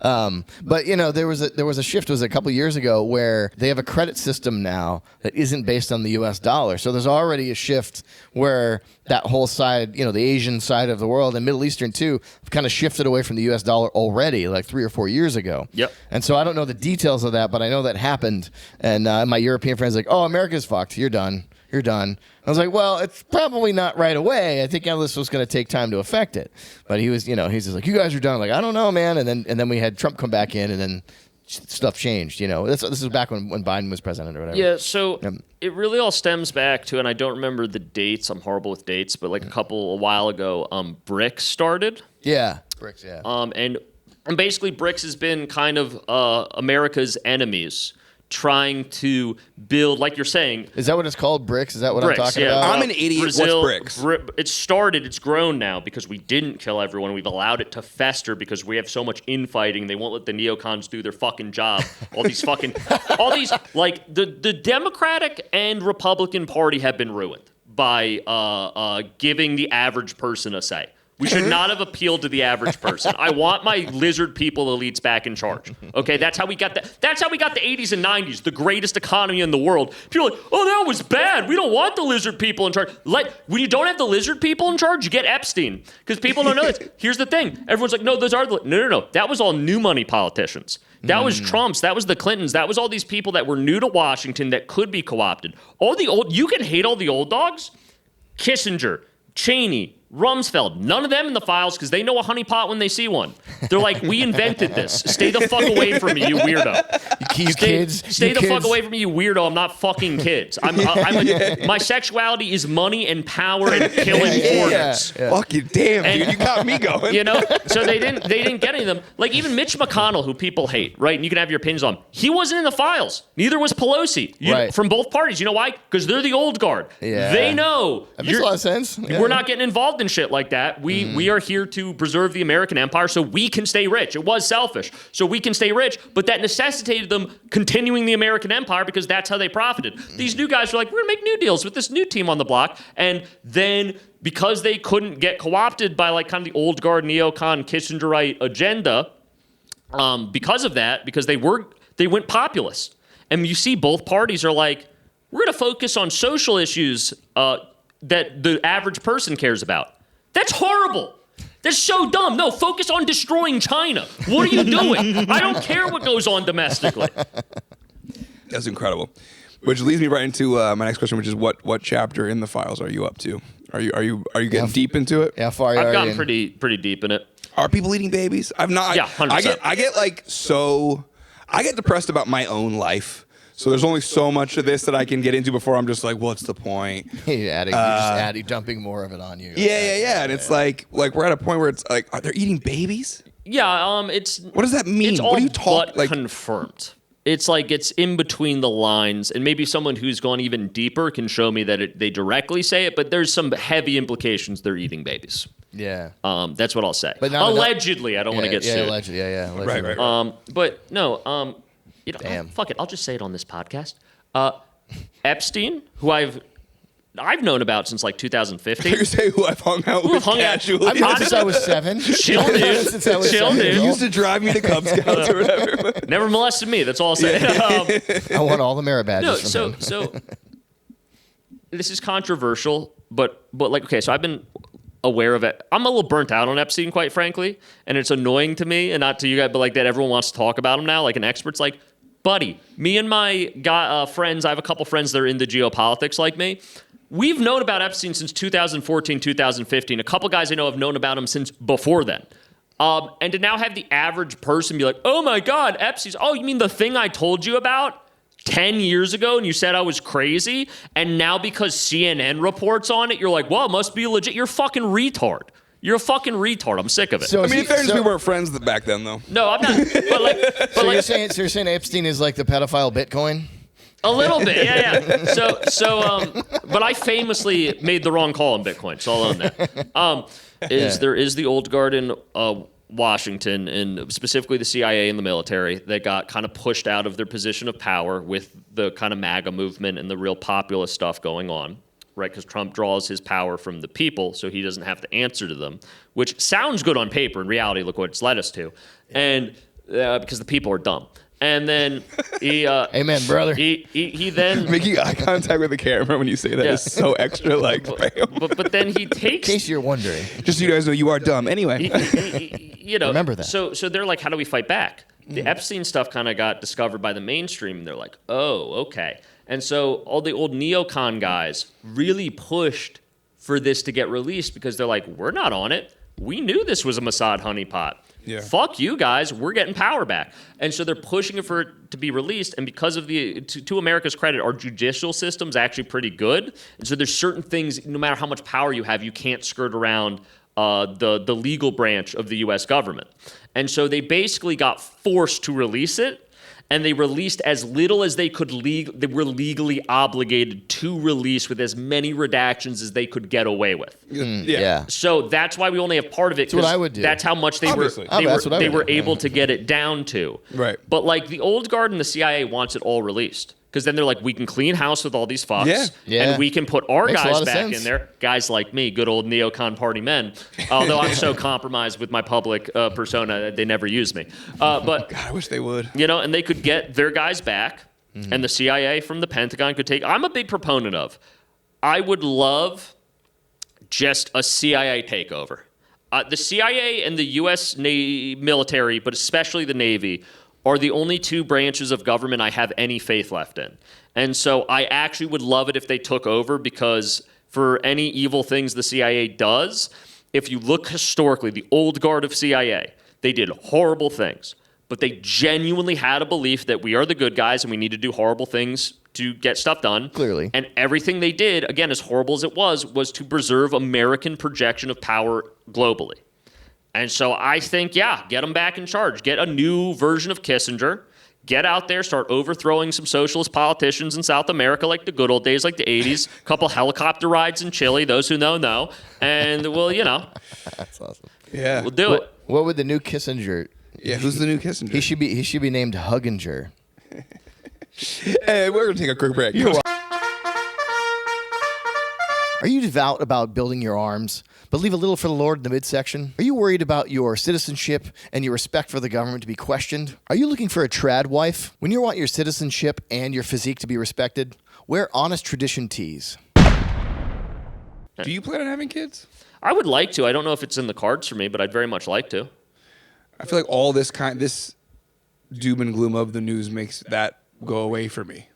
But there was a shift. It was a couple years ago where they have a credit system now that isn't based on the U.S. dollar. So there's already a shift where that whole side, the Asian side of the world and Middle Eastern too, have kind of shifted away from the U.S. dollar already, like 3 or 4 years ago. Yep. And so I don't know the details of that, but I know that happened. And my European friends like, oh, America's fucked. You're done. I was like, well, it's probably not right away. I think this was going to take time to affect it. But he was, he's just like, you guys are done. Like, I don't know, man. And then we had Trump come back in, and then stuff changed. This is back when Biden was president or whatever. Yeah, so it really all stems back to, and I don't remember the dates. I'm horrible with dates, but like a while ago, BRICS started. Yeah, BRICS. Yeah. And basically BRICS has been kind of America's enemies trying to build, like you're saying. Is that what it's called? BRICS? Is that what BRICS, I'm talking yeah. about? I'm an idiot. Brazil, What's BRICS? It's grown now because we didn't kill everyone. We've allowed it to fester because we have so much infighting. They won't let the neocons do their fucking job. All these, like, the Democratic and Republican Party have been ruined by giving the average person a say. We should not have appealed to the average person. I want my lizard people elites back in charge. Okay, that's how we got the 80s and 90s, the greatest economy in the world. People are like, oh, that was bad. We don't want the lizard people in charge. When you don't have the lizard people in charge, you get Epstein. Because people don't know this. Here's the thing. Everyone's like, no, those are no. That was all new money politicians. That was Trump's. That was the Clintons. That was all these people that were new to Washington that could be co-opted. You can hate all the old dogs. Kissinger, Cheney, Rumsfeld, none of them in the files because they know a honeypot when they see one. They're like, we invented this. Stay the fuck away from me, you weirdo. Stay the fuck away from me, you weirdo. I'm not fucking kids. My sexuality is money and power and killing foreigners. Yeah. Fuck you, damn, dude, you got me going. So they didn't get any of them. Like even Mitch McConnell, who people hate, right? And you can have your opinions on. He wasn't in the files. Neither was Pelosi. From both parties. You know why? Because they're the old guard. Yeah. They know. That makes a lot of sense. We're not getting involved in shit like that. We are here to preserve the American empire so we can stay rich. It was selfish. So we can stay rich, but that necessitated them continuing the American empire because that's how they profited. These new guys were like, we're going to make new deals with this new team on the block. And then because they couldn't get co-opted by like kind of the old guard neocon Kissingerite agenda, because of that, because they went populist. And you see both parties are like, we're going to focus on social issues that the average person cares about. That's horrible. That's so dumb. No, focus on destroying China. What are you doing? I don't care what goes on domestically. That's incredible. Which leads me right into my next question, which is what chapter in the files are you up to? Are you getting deep into it? Yeah, far. I've gotten pretty deep in it. Are people eating babies? I've not. Yeah, 100%. I get depressed about my own life. So there's only so much of this that I can get into before I'm just like, what's the point? You're dumping more of it on you. Yeah. And it's like we're at a point where it's like, are they eating babies? Yeah, What does that mean? It's all what do you talk but confirmed. It's like it's in between the lines, and maybe someone who's gone even deeper can show me that they directly say it, but there's some heavy implications they're eating babies. Yeah. That's what I'll say. But allegedly, I don't want to get sued. Allegedly, yeah. Allegedly. Right. But no, Damn. Fuck it. I'll just say it on this podcast. Epstein, who I've known about since like 2015. You say who I've hung out with casually. I've known since I was 7. Chill, dude. You used to drive me to Cub Scouts or whatever. Never molested me. That's all I'll say. I want all the merit badges from him. So this is controversial, but like, okay, so I've been aware of it. I'm a little burnt out on Epstein, quite frankly, and it's annoying to me, and not to you guys, but like that everyone wants to talk about him now, like an expert's like, buddy, me and my friends, I have a couple friends that are into geopolitics like me. We've known about Epstein since 2014, 2015. A couple guys I know have known about him since before then. And to now have the average person be like, oh my God, Epstein's, oh, you mean the thing I told you about 10 years ago and you said I was crazy? And now because CNN reports on it, you're like, well, it must be legit. You're a fucking retard. You're a fucking retard. I'm sick of it. So, in fairness, we weren't friends back then, though. No, I'm not. You're saying Epstein is like the pedophile Bitcoin? A little bit, yeah. But I famously made the wrong call on Bitcoin, so I'll own that. There is the old guard in Washington, and specifically the CIA and the military, that got kind of pushed out of their position of power with the kind of MAGA movement and the real populist stuff going on. Right, because Trump draws his power from the people, so he doesn't have to answer to them, which sounds good on paper. In reality, look what it's led us to, and because the people are dumb. And then he, amen, brother. He then making eye contact with the camera when you say that is so extra. Like, but then he takes. In case you're wondering, just so you guys know, you are dumb. Anyway, remember that. So they're like, how do we fight back? The Epstein stuff kind of got discovered by the mainstream, and they're like, oh, okay. And so all the old neocon guys really pushed for this to get released because they're like, we're not on it. We knew this was a Mossad honeypot. Yeah. Fuck you guys. We're getting power back. And so they're pushing it for it to be released. And because of to America's credit, our judicial system's actually pretty good. And so there's certain things, no matter how much power you have, you can't skirt around the legal branch of the U.S. government. And so they basically got forced to release it. and they released as little as they could they were legally obligated to release with as many redactions as they could get away with. Yeah. So that's why we only have part of it. That's what I would do. That's how much they Obviously. they were able to get it down to. Right. But like the old guard and the CIA wants it all released. Because then they're like, we can clean house with all these fucks, Yeah. and we can put our Makes a guys lot of back sense. in there. Guys like me, good old neocon party men. Although I'm so compromised with my public persona that they never use me. But God, I wish they would. and they could get their guys back, and the CIA from the Pentagon could take. I'm a big proponent of. I would love just a CIA takeover. The CIA and the U.S. military, but especially the Navy, are the only two branches of government I have any faith left in. And so I actually would love it if they took over, because for any evil things the CIA does, if you look historically, the old guard of CIA, they did horrible things, but they genuinely had a belief that we are the good guys and we need to do horrible things to get stuff done. Clearly. And everything they did, again, as horrible as it was to preserve American projection of power globally. And so I think, get them back in charge. Get a new version of Kissinger. Get out there, start overthrowing some socialist politicians in South America like the good old days, like the 80s. A couple helicopter rides in Chile, those who know. And we'll, That's awesome. Yeah. we'll do it. What would the new Kissinger? Yeah, who's the new Kissinger? He should be named Hugginger. Hey, we're going to take a quick break. Are you devout about building your arms, but leave a little for the Lord in the midsection? Are you worried about your citizenship and your respect for the government to be questioned? Are you looking for a trad wife? When you want your citizenship and your physique to be respected, wear honest tradition tees. Do you plan on having kids? I would like to. I don't know if it's in the cards for me, but I'd very much like to. I feel like all this doom and gloom of the news makes that go away for me.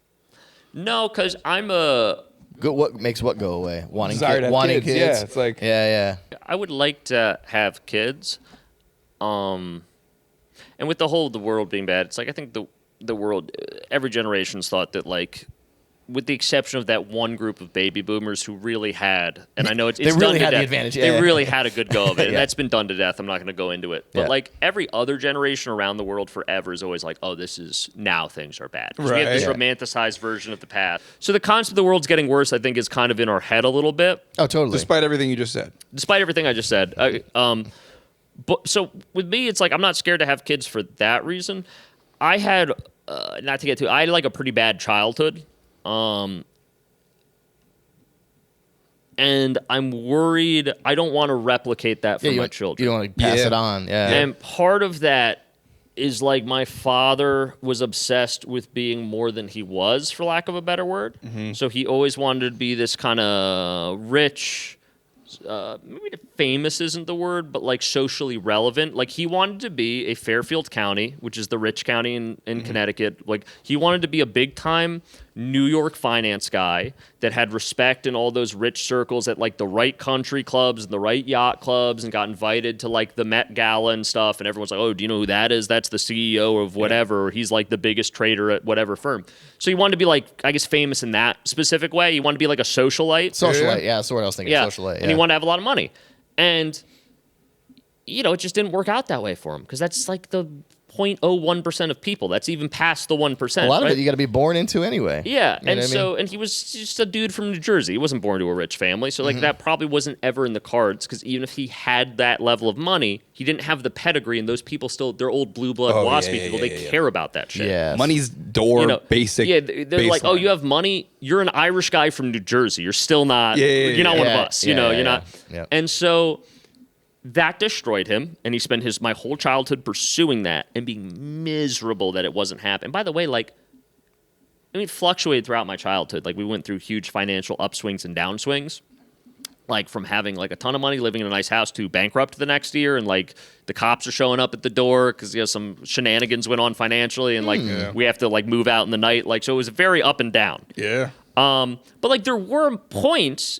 No, because I'm a... What makes what go away? Wanting, Desire to have wanting kids. kids. Yeah, it's like... Yeah. I would like to have kids. And with the world being bad, it's like I think the world, every generation's thought that, like, with the exception of that one group of baby boomers who really had, and I know it's They done really to had the death. advantage, They yeah. really had a good go of it, and Yeah. that's been done to death. I'm not going to go into it. But, Yeah. like, every other generation around the world forever is always like, oh, this is, now things are bad. 'Cause we have Right. this Yeah. romanticized version of the past. So the concept of the world's getting worse, I think, is kind of in our head a little bit. Oh, totally. Despite everything you just said. Despite everything I just said. But so with me, it's like I'm not scared to have kids for that reason. I had, not to get too, I had like a pretty bad childhood. And I'm worried I don't want to replicate that for my children. You don't want to pass Yeah. it on. Yeah. And part of that is like my father was obsessed with being more than he was, for lack of a better word. So he always wanted to be this kind of rich, maybe famous isn't the word, but like socially relevant. Like he wanted to be a Fairfield County, which is the rich county in Connecticut. Like he wanted to be a big time New York finance guy that had respect in all those rich circles at like the right country clubs and the right yacht clubs, and got invited to like the Met Gala and stuff. And everyone's like, oh, do you know who that is? That's the CEO of whatever. Or he's like the biggest trader at whatever firm. So he wanted to be like, I guess, famous in that specific way. He wanted to be like a socialite. Socialite, yeah, that's what I was thinking. Socialite, And he wanted to have a lot of money. And, it just didn't work out that way for him, because that's like the 0.01% of people. That's even past the 1%. a lot right? of it you got to be born into anyway. Yeah, You know and what I so mean? and he was just a dude from New Jersey. He wasn't born to a rich family, so like that probably wasn't ever in the cards. Because even if he had that level of money, he didn't have the pedigree, and those people still, they're old blue blood Oh, waspy yeah, people. yeah, They yeah. care about that shit. Yeah. Money's door basic. Yeah, they're like, oh, baseline. you have money. You're an Irish guy from New Jersey. You're still not. You're not one of us. You're not. Yeah. And so that destroyed him, and he spent my whole childhood pursuing that and being miserable that it wasn't happening. By the way, it fluctuated throughout my childhood. Like, we went through huge financial upswings and downswings. Like, from having like a ton of money, living in a nice house, to bankrupt the next year, and like the cops are showing up at the door because some shenanigans went on financially, and like we have to like move out in the night. Like, so it was very up and down. Yeah. But like there were points,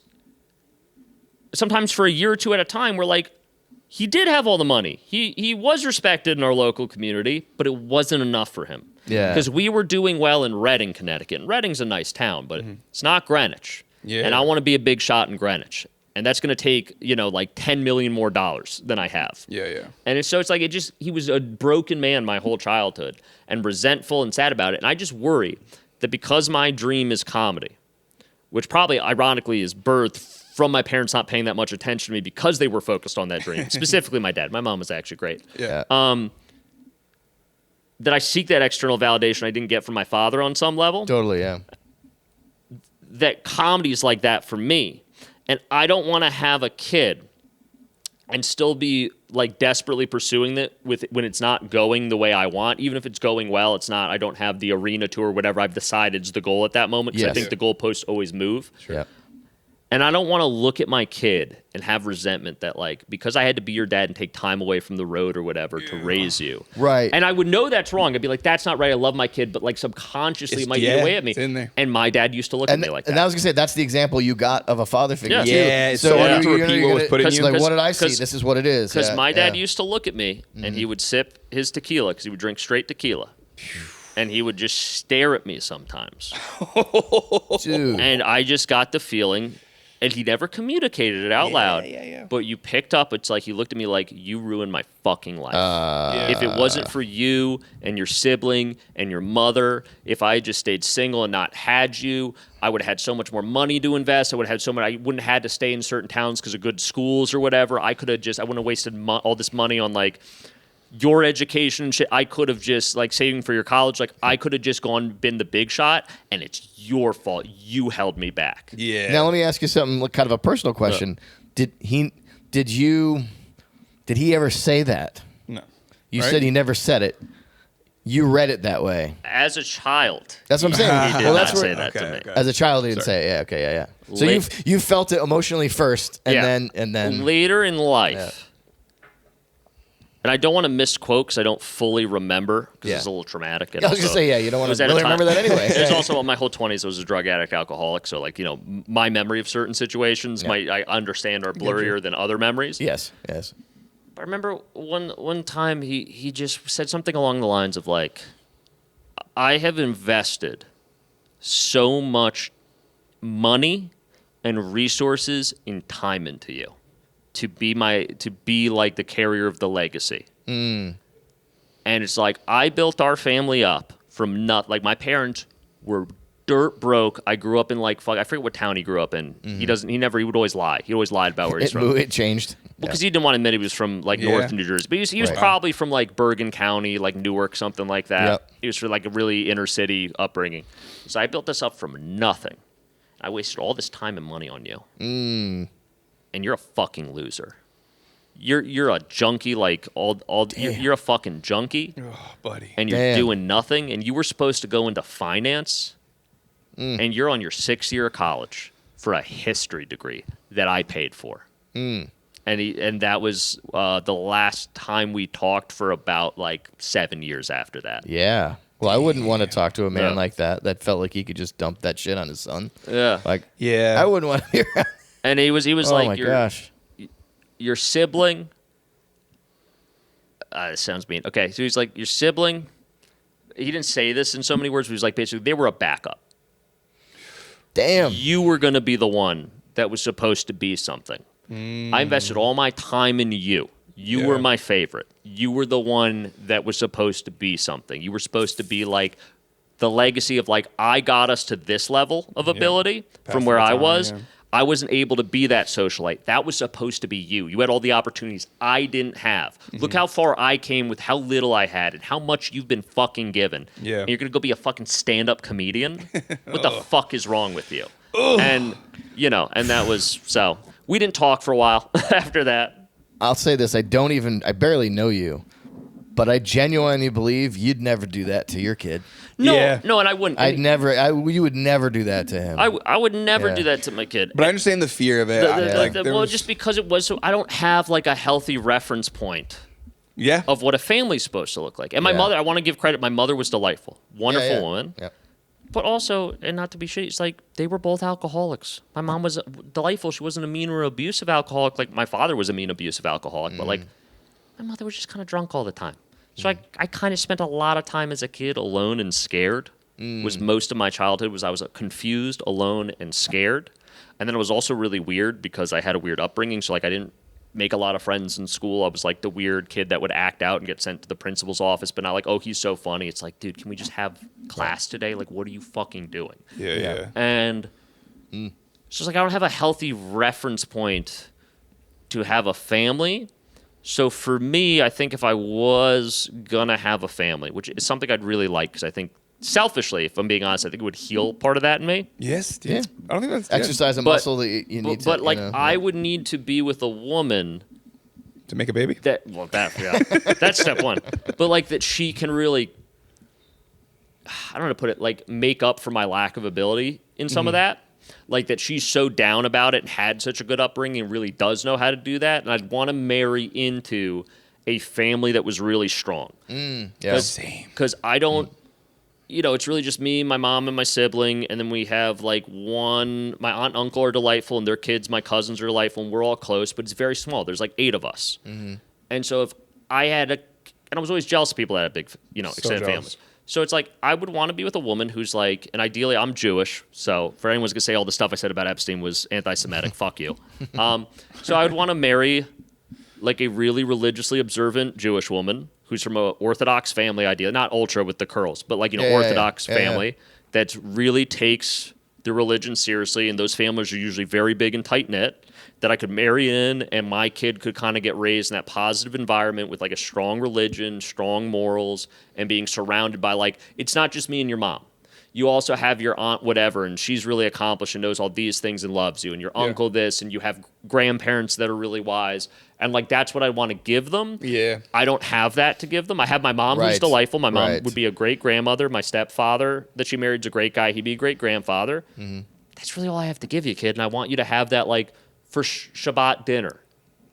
sometimes for a year or two at a time, where like he did have all the money. He was respected in our local community, but it wasn't enough for him. Yeah. Because we were doing well in Reading, Connecticut. And Reading's a nice town, but it's not Greenwich. Yeah. And I want to be a big shot in Greenwich. And that's going to take, like $10 million more than I have. Yeah. And it's like, he was a broken man my whole childhood and resentful and sad about it. And I just worry that because my dream is comedy, which probably ironically is birthed from my parents not paying that much attention to me because they were focused on that dream, specifically my dad. My mom was actually great. Yeah. That I seek that external validation I didn't get from my father on some level. Totally, yeah. That comedy is like that for me. And I don't want to have a kid and still be like desperately pursuing it when it's not going the way I want. Even if it's going well, it's not. I don't have the arena tour, whatever I've decided is the goal at that moment. Because I think the goalposts always move. Sure. Yeah. And I don't want to look at my kid and have resentment that, like, because I had to be your dad and take time away from the road or whatever to raise you. Right. And I would know that's wrong. I'd be like, that's not right. I love my kid. But, like, subconsciously it might eat away at me. It's in there. And my dad used to look at me like that. And I was going to say, that's the example you got of a father figure, too. Yeah, it's so so hard to you're repeat what was put in you. Like, what did I see? This is what it is. Because my dad used to look at me, and he would sip his tequila, because he would drink straight tequila. And he would just stare at me sometimes. Dude. And I just got the feeling... And he never communicated it out loud. Yeah. But you picked up, it's like he looked at me like, you ruined my fucking life. If it wasn't for you and your sibling and your mother, if I had just stayed single and not had you, I would have had so much more money to invest. I wouldn't have had to stay in certain towns because of good schools or whatever. I wouldn't have wasted all this money on like your education and shit. I could have just like saving for your college. Like I could have just been the big shot, and it's your fault. You held me back. Yeah. Now let me ask you something, kind of a personal question. Did he ever say that? No. You said he never said it. You read it that way. As a child. That's what I'm saying. He did not say that to me. As a child, he didn't say it. Yeah, okay, yeah. So you felt it emotionally first, and then later in life. And I don't want to misquote because I don't fully remember because it's a little traumatic. And I was going to say, you don't want to really remember that anyway. There's also my whole 20s, I was a drug addict, alcoholic. So, like, my memory of certain situations I understand are blurrier than other memories. Yes. But I remember one time he just said something along the lines of, like, I have invested so much money and resources and time into you. To be like the carrier of the legacy. And it's like, I built our family up from nothing. Like, my parents were dirt broke. I grew up in I forget what town he grew up in. He would always lie. He always lied about where he's from. It changed. Well, because he didn't want to admit he was from north New Jersey. But he was probably from like Bergen County, like Newark, something like that. Yep. He was from like a really inner city upbringing. So I built this up from nothing. I wasted all this time and money on you. And you're a fucking loser. You're a junkie, like you're a fucking junkie. Oh, buddy. And you're doing nothing. And you were supposed to go into finance, and you're on your 6th year of college for a history degree that I paid for. And that was the last time we talked for about like 7 years after that. Yeah. Well, I wouldn't want to talk to a man like that felt like he could just dump that shit on his son. Yeah. Like, yeah. I wouldn't want to hear that. And he was oh like, my gosh. Your sibling. This sounds mean. Okay, so he's like, your sibling. He didn't say this in so many words, but he was like, basically, they were a backup. Damn. You were going to be the one that was supposed to be something. I invested all my time in you. You were my favorite. You were the one that was supposed to be something. You were supposed to be like the legacy of like, I got us to this level of ability from where I was. I wasn't able to be that socialite. That was supposed to be you. You had all the opportunities I didn't have. Look how far I came with how little I had and how much you've been fucking given. Yeah. And you're going to go be a fucking stand-up comedian? What the fuck is wrong with you? And, and that was, so we didn't talk for a while after that. I'll say this. I barely know you, but I genuinely believe you'd never do that to your kid. No, and I wouldn't. You would never do that to him. I would never do that to my kid. But I understand the fear of it. Just because it was so, I don't have like a healthy reference point. Yeah. Of what a family's supposed to look like. And my mother, I want to give credit. My mother was delightful, wonderful woman. Yeah. But also, and not to be shitty, it's like they were both alcoholics. My mom was delightful. She wasn't a mean or abusive alcoholic like my father was a mean abusive alcoholic. But like my mother was just kind of drunk all the time. So I kind of spent a lot of time as a kid alone and scared. Was most of my childhood I was confused, alone, and scared. And then it was also really weird because I had a weird upbringing. So, like, I didn't make a lot of friends in school. I was like the weird kid that would act out and get sent to the principal's office, but not like, oh, he's so funny. It's like, dude, can we just have class today? Like, what are you fucking doing? Yeah. And so it's like, I don't have a healthy reference point to have a family. So for me, I think if I was going to have a family, which is something I'd really like, because I think selfishly, if I'm being honest, I think it would heal part of that in me. Yes, dude. Yeah. I don't think that's Exercise a muscle that you need to. But like, I would need to be with a woman to make a baby. That's step one. But like that she can really, I don't know how to put it, like make up for my lack of ability in some of that. Like that she's so down about it and had such a good upbringing and really does know how to do that. And I'd want to marry into a family that was really strong. Same. Because I don't, it's really just me, my mom, and my sibling. And then we have like my aunt and uncle are delightful and their kids, my cousins are delightful, and we're all close, but it's very small. There's like 8 of us. And so if I had and I was always jealous of people that had big, extended families. So it's like, I would want to be with a woman who's like, and ideally I'm Jewish. So for anyone who's going to say all the stuff I said about Epstein was anti-Semitic, fuck you. So I would want to marry like a really religiously observant Jewish woman who's from an Orthodox family, ideally, not ultra with the curls, but like, Orthodox family that really takes the religion seriously. And those families are usually very big and tight knit, that I could marry in and my kid could kind of get raised in that positive environment with like a strong religion, strong morals, and being surrounded by like, it's not just me and your mom. You also have your aunt whatever, and she's really accomplished and knows all these things and loves you, and your uncle this, and you have grandparents that are really wise. And like, that's what I want to give them. Yeah. I don't have that to give them. I have my mom who's delightful. My mom would be a great grandmother. My stepfather that she married is a great guy. He'd be a great grandfather. That's really all I have to give you, kid. And I want you to have that like for Shabbat dinner.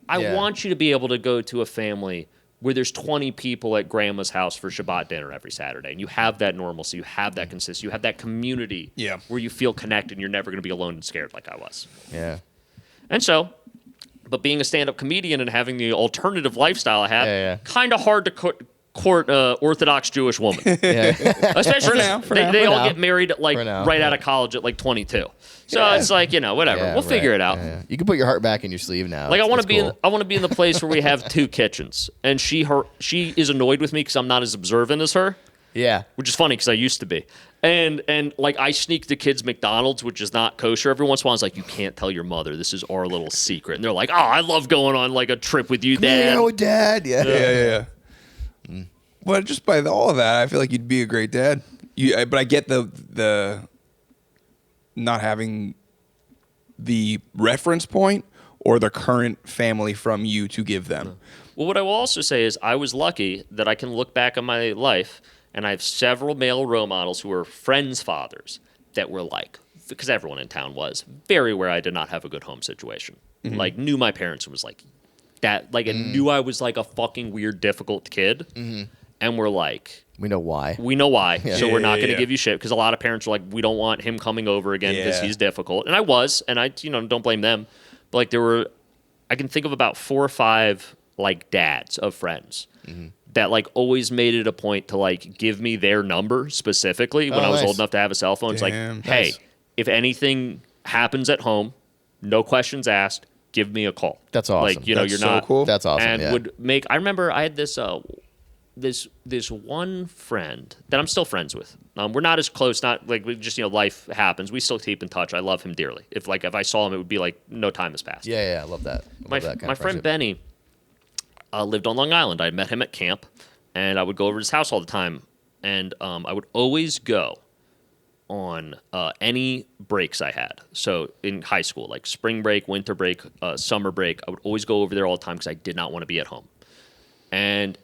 I want you to be able to go to a family where there's 20 people at grandma's house for Shabbat dinner every Saturday. And you have that normalcy. You have that consistency. You have that community where you feel connected and you're never going to be alone and scared like I was. Yeah. And so, but being a stand-up comedian and having the alternative lifestyle I have, kind of hard to court Orthodox Jewish woman. Especially they all get married like right out of college at like 22. So it's like, whatever. We'll figure it out. You can put your heart back in your sleeve now. Like I want to be in the place where we have 2 kitchens, and she is annoyed with me because I'm not as observant as her. Yeah. Which is funny because I used to be. And like I sneak the kids McDonald's, which is not kosher. Every once in a while, I was like, you can't tell your mother. This is our little secret. And they're like, oh, I love going on like a trip with you, Dad. Yeah, Dad. Yeah. But just by all of that, I feel like you'd be a great dad. But I get the not having the reference point or the current family from you to give them. Well, what I will also say is I was lucky that I can look back on my life and I have several male role models who were friends' fathers that were like, because everyone in town was, very aware I did not have a good home situation. Like knew my parents was like that, like and knew I was like a fucking weird, difficult kid. And we're like, we know why. So we're not going to give you shit. Because a lot of parents are like, we don't want him coming over again because he's difficult. And I was, and I, don't blame them. But like I can think of about 4 or 5 like dads of friends that like always made it a point to like give me their number specifically when I was old enough to have a cell phone. It's like, hey, if anything happens at home, no questions asked, give me a call. That's awesome. Like, you're so not cool. That's awesome. And I remember I had this this one friend that I'm still friends with. We're not as close, not like we just, life happens. We still keep in touch. I love him dearly. If I saw him, it would be like no time has passed. Yeah, I love that. My friend Benny lived on Long Island. I met him at camp, and I would go over to his house all the time. And I would always go on any breaks I had. So in high school, like spring break, winter break, summer break, I would always go over there all the time because I did not want to be at home. And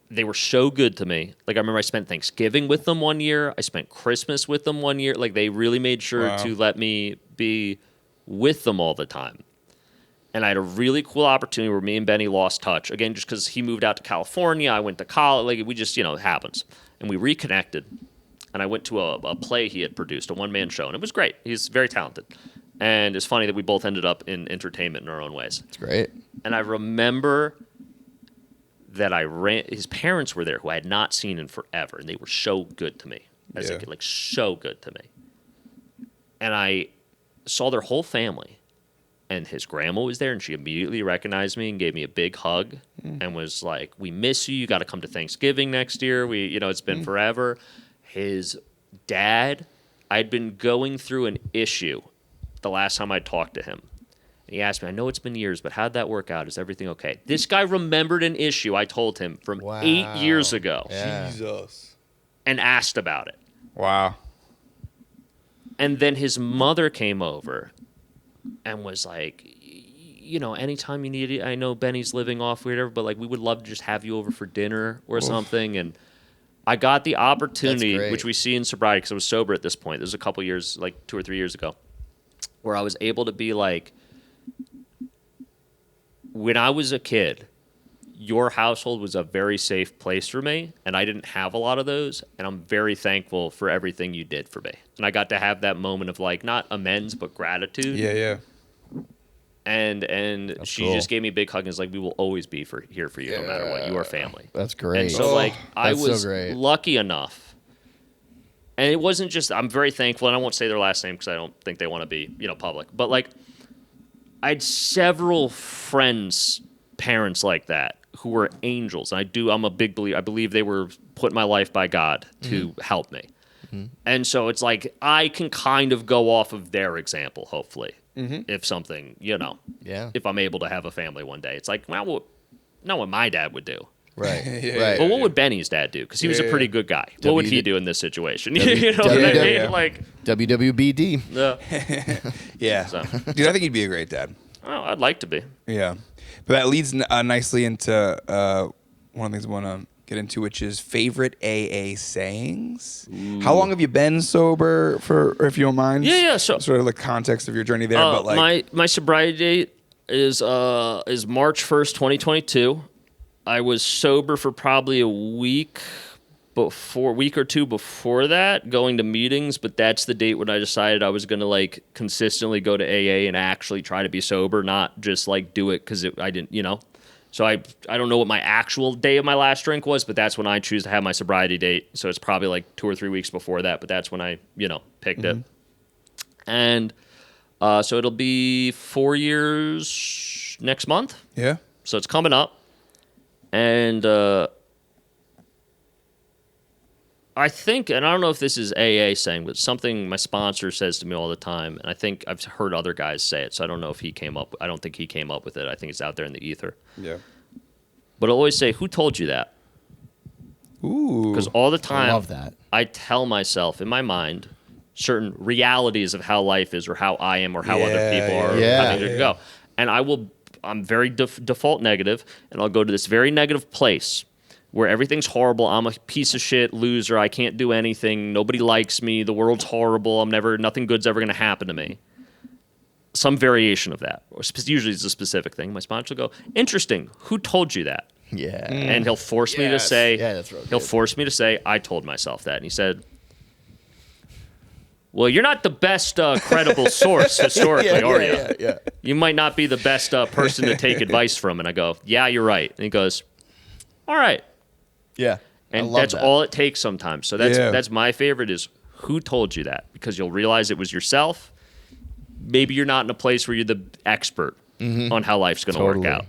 they were so good to me. Like, I remember I spent Thanksgiving with them one year. I spent Christmas with them one year. Like, they really made sure to let me be with them all the time. And I had a really cool opportunity where me and Benny lost touch. Again, just because he moved out to California. I went to college. Like, we just, it happens. And we reconnected. And I went to a play he had produced, a one-man show. And it was great. He's very talented. And it's funny that we both ended up in entertainment in our own ways. It's great. And I remember that his parents were there who I had not seen in forever, and they were so good to me as a kid, like so good to me. And I saw their whole family. And his grandma was there, and she immediately recognized me and gave me a big hug and was like, "We miss you. You got to come to Thanksgiving next year. It's been forever." His dad, I'd been going through an issue the last time I talked to him. And he asked me, "I know it's been years, but how'd that work out? Is everything okay?" This guy remembered an issue I told him from 8 years ago. Yeah. Jesus. And asked about it. Wow. And then his mother came over and was like, anytime you need it, I know Benny's living off whatever, but like we would love to just have you over for dinner or something. And I got the opportunity, which we see in sobriety, because I was sober at this point. This was a couple years, like 2 or 3 years ago, where I was able to be like, when I was a kid, your household was a very safe place for me, and I didn't have a lot of those, and I'm very thankful for everything you did for me. And I got to have that moment of like, not amends, but gratitude. Yeah. And That's she cool. just gave me a big hug and was like, "We will always be here for you, no matter what. You are family." That's great. And so I that's so was great. lucky enough. And it wasn't just, I'm very thankful, and I won't say their last name because I don't think they want to be, public. But like, I had several friends, parents like that who were angels. And I'm a big believer. I believe they were put in my life by God to help me. And so it's like, I can kind of go off of their example, hopefully, if something, if I'm able to have a family one day. It's like, well, not what my dad would do. Right. Yeah. But what would Benny's dad do? Because he was a pretty good guy. What would he do in this situation? W- you know what I W- mean? Like, WWBD. Yeah. So. Dude, I think he'd be a great dad. oh, I'd like to be. Yeah. But that leads nicely into one of the things I want to get into, which is favorite AA sayings. How long have you been sober, for, if you don't mind? Yeah. So sort of the context of your journey there. But like, my sobriety date is March 1st, 2022. I was sober for probably a week or two before that, going to meetings, but that's the date when I decided I was going to like consistently go to AA and actually try to be sober, not just like do it because I didn't, So I don't know what my actual day of my last drink was, but that's when I choose to have my sobriety date. So it's probably like 2 or 3 weeks before that, but that's when I, picked it. And so it'll be 4 years next month. yeah. So it's coming up. And I think, and I don't know if this is AA saying, but something my sponsor says to me all the time, and I think I've heard other guys say it, so I don't know if I don't think he came up with it. I think it's out there in the ether. Yeah. But I'll always say, who told you that? Ooh. Because all the time, I love that. I tell myself in my mind certain realities of how life is or how I am or how other people are having to go. And I'm very default negative, and I'll go to this very negative place where everything's horrible. I'm a piece of shit, loser. I can't do anything. Nobody likes me. The world's horrible. Nothing good's ever going to happen to me. Some variation of that. Or usually it's a specific thing. My sponsor will go, interesting. Who told you that? Yeah. And he'll force me to say, that's real he'll good. force me to say, I told myself that. And he said, well, you're not the best credible source historically, are you? Yeah. You might not be the best person to take advice from. And I go, yeah, you're right. And he goes, all right. Yeah. And that's all it takes sometimes. So that's my favorite is who told you that? Because you'll realize it was yourself. Maybe you're not in a place where you're the expert on how life's going to work out,